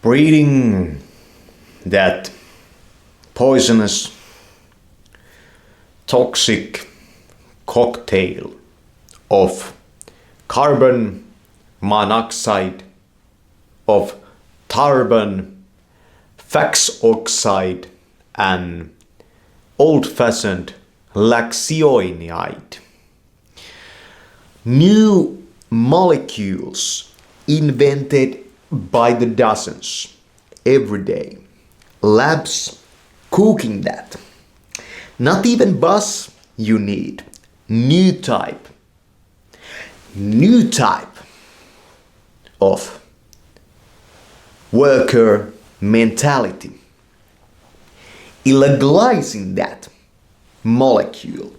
Breeding that poisonous, toxic cocktail of carbon monoxide, of carbon fax oxide, and old-fashioned laxionide. New molecules invented by the dozens every day. Labs cooking that. Not even buzz you need. New type of worker mentality. Illegalizing that molecule.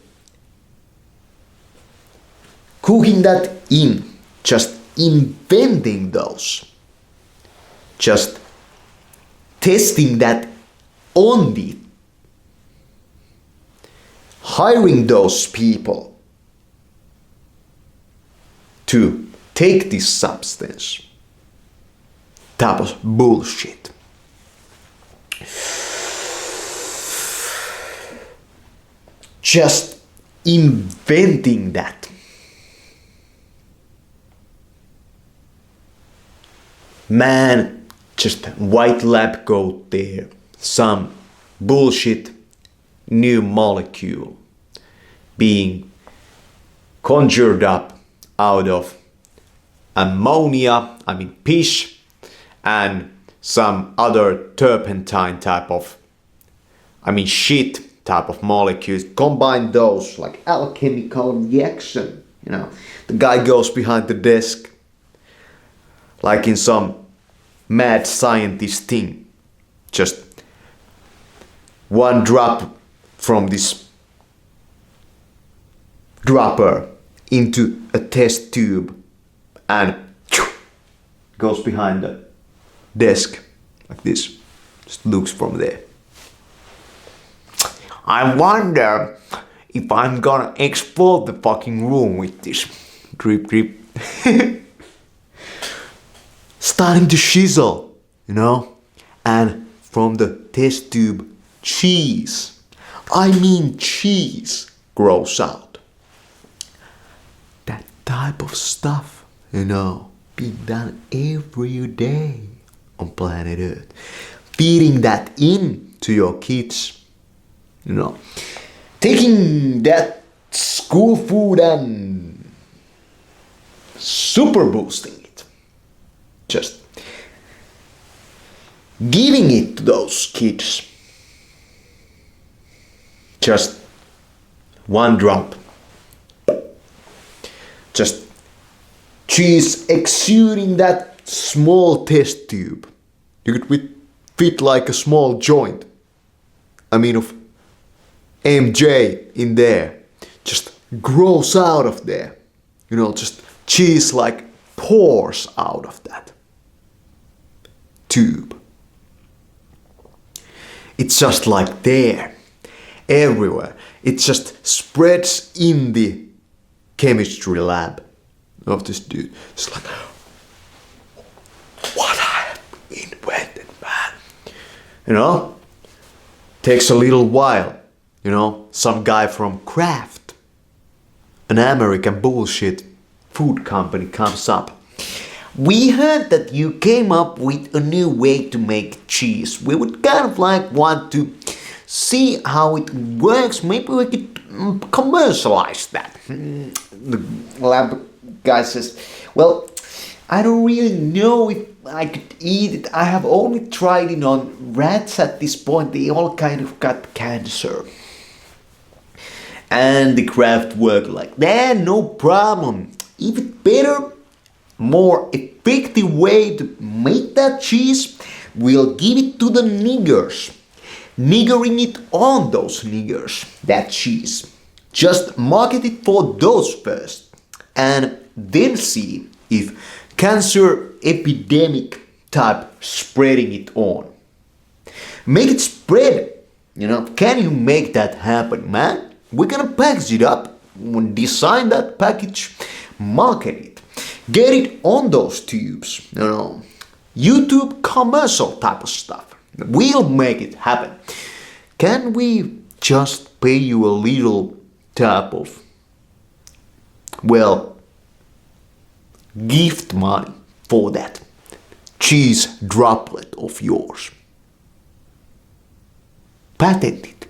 Cooking that in. Just inventing those. Just testing that on the. Hiring those people to take this substance. Type of bullshit. Just inventing that. Man, just white lab coat there. Some bullshit new molecule being conjured up out of ammonia, pish, and some other turpentine type of, shit type of molecules. Combine those like alchemical reaction. The guy goes behind the desk like in some mad scientist thing. Just one drop from this dropper into a test tube and goes behind the desk like this. Just looks from there. I wonder if I'm gonna explode the fucking room with this. Drip drip. Starting to shizzle, and from the test tube cheese grows out. That type of stuff, being done every day on planet Earth. Feeding that in to your kids, taking that school food and super boosting it. Just giving it to those kids. Just one drop. Just cheese exuding that small test tube. You could fit like a small joint. Of MJ in there. Just grows out of there. Just cheese like pours out of that tube. It's just like there, everywhere. It just spreads in the chemistry lab of this dude. It's like, what I have invented, man. Takes a little while. Some guy from Kraft, an American bullshit food company, comes up. We heard that you came up with a new way to make cheese. We would kind of want to see how it works. Maybe we could commercialize that. The lab guy says, well, I don't really know if I could eat it. I have only tried it on rats at this point. They all kind of got cancer. And the Kraft worker no problem. Even better, more effective way to make that cheese, we'll give it to the niggers. Niggering it on those niggers, that cheese. Just market it for those first. And then see if cancer epidemic type spreading it on. Make it spread. Can you make that happen, man? We're gonna package it up, design that package, market it, get it on those tubes, YouTube commercial type of stuff. We'll make it happen. Can we just pay you a little type of, well, gift money for that cheese droplet of yours? Patent it.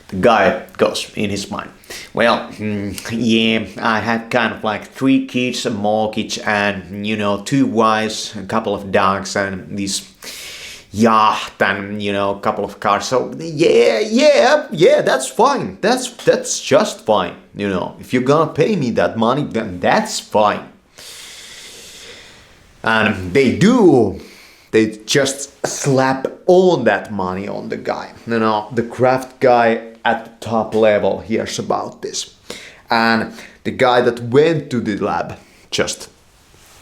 The guy goes in his mind, well, yeah, I have kind of like 3 kids, a mortgage, and 2 wives, a couple of dogs, and this yacht, and a couple of cars. So yeah, that's fine. That's just fine. If you're gonna pay me that money, then that's fine. And they just slap on that money on the guy. The Kraft guy at the top level hears about this. And the guy that went to the lab just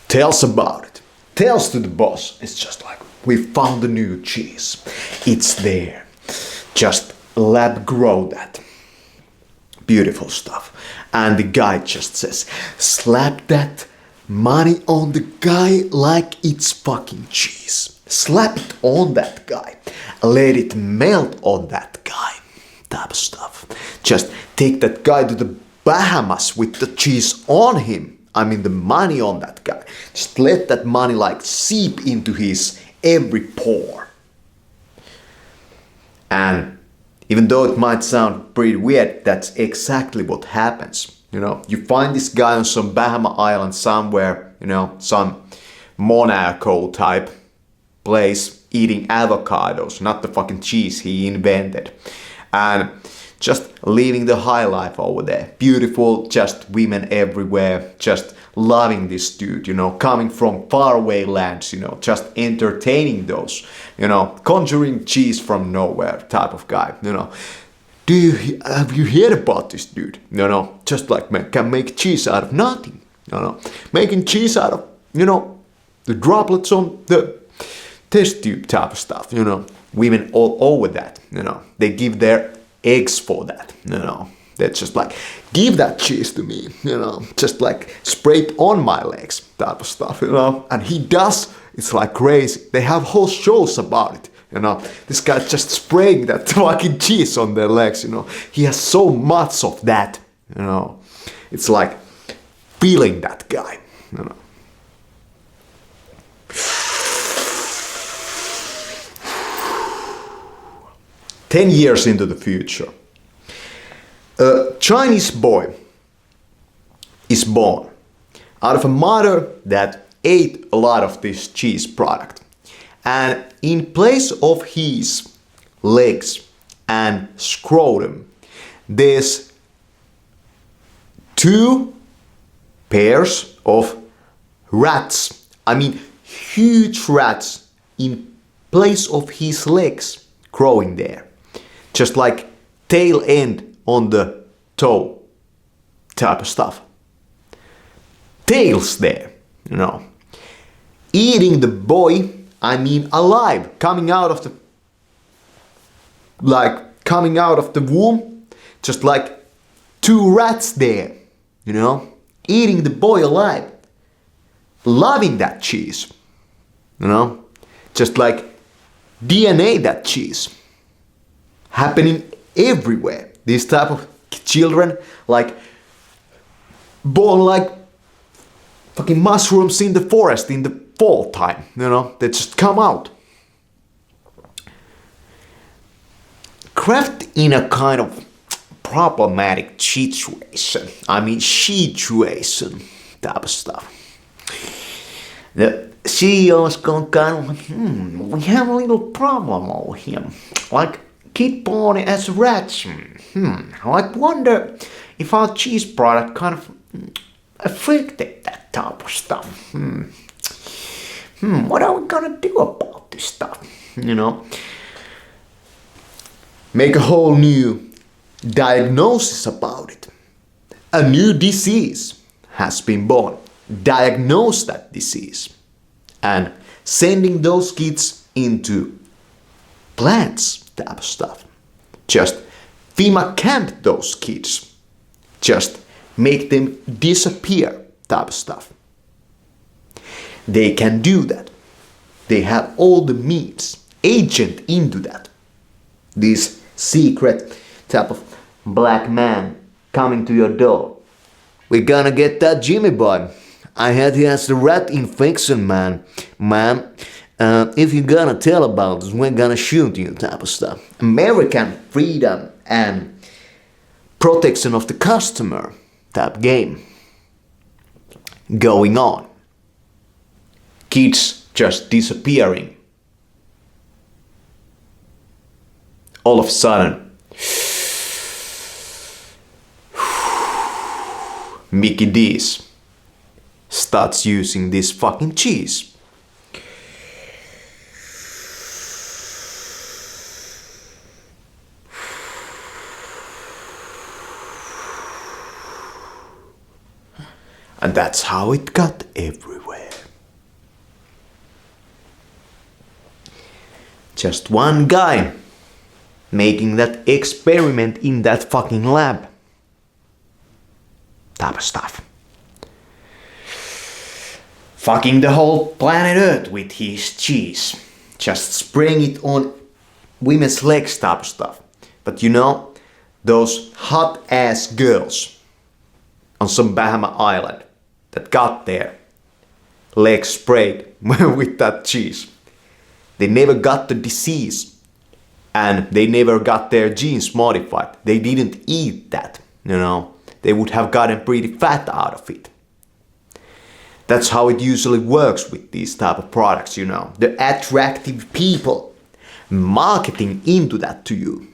tells about it. Tells to the boss. It's just like, we found a new cheese. It's there. Just lab grow that. Beautiful stuff. And the guy just says, slap that money on the guy like it's fucking cheese. Slap it on that guy. Let it melt on that guy. Type of stuff. Just take that guy to the Bahamas with the cheese on him. I mean the money on that guy. Just let that money like seep into his every pore. And even though it might sound pretty weird, that's exactly what happens. You find this guy on some Bahama island somewhere, some Monaco type place eating avocados, not the fucking cheese he invented. And just living the high life over there. Beautiful, just women everywhere, just loving this dude, coming from faraway lands, just entertaining those, conjuring cheese from nowhere type of guy, Have you heard about this dude? Just like can make cheese out of nothing, making cheese out of, the droplets on the test tube type of stuff, Women all over that, they give their eggs for that, They're just like, give that cheese to me, just like spray it on my legs type of stuff, And he does, it's like crazy. They have whole shows about it, This guy just spraying that fucking cheese on their legs, He has so much of that, It's like feeling that guy, 10 years into the future, a Chinese boy is born out of a mother that ate a lot of this cheese product. And in place of his legs and scrotum, there's 2 pairs of rats. I mean, huge rats in place of his legs growing there. Just like tail end on the toe type of stuff. Tails there, Eating the boy, I mean alive, coming out of the womb, just like 2 rats there, Eating the boy alive. Loving that cheese, Just like DNA that cheese. Happening everywhere. These type of children, like, born like fucking mushrooms in the forest in the fall time, they just come out. Kraft in a kind of problematic situation. I mean, situation type of stuff. The CEO is going kind of, we have a little problem over here. Like, kid born as rats. I wonder if our cheese product kind of affected that type of stuff. What are we gonna do about this stuff? Make a whole new diagnosis about it. A new disease has been born. Diagnose that disease. And sending those kids into plants type of stuff. Just FEMA camp those kids. Just make them disappear type of stuff. They can do that. They have all the means, agent into that. This secret type of black man coming to your door. We're gonna get that Jimmy boy. I heard he has the rat infection, man. Ma'am, if you're gonna tell about this, we're gonna shoot you type of stuff. American freedom and protection of the customer type game going on. Kids just disappearing. All of a sudden, Mickey D's starts using this fucking cheese. And that's how it got everywhere. Just one guy making that experiment in that fucking lab. Type of stuff. Fucking the whole planet Earth with his cheese. Just spraying it on women's legs type of stuff. But you know, those hot ass girls on some Bahama island that got their legs sprayed with that cheese. They never got the disease and they never got their genes modified. They didn't eat that, you know. They would have gotten pretty fat out of it. That's how it usually works with these type of products, you know. The attractive people marketing into that to you.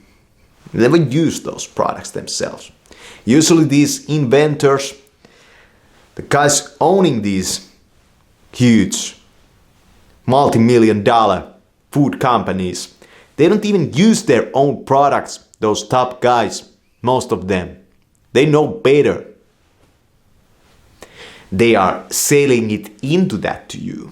They never use those products themselves. Usually these inventors, the guys owning these huge multi-million-dollar food companies, they don't even use their own products, those top guys, most of them. They know better. They are selling it into that to you.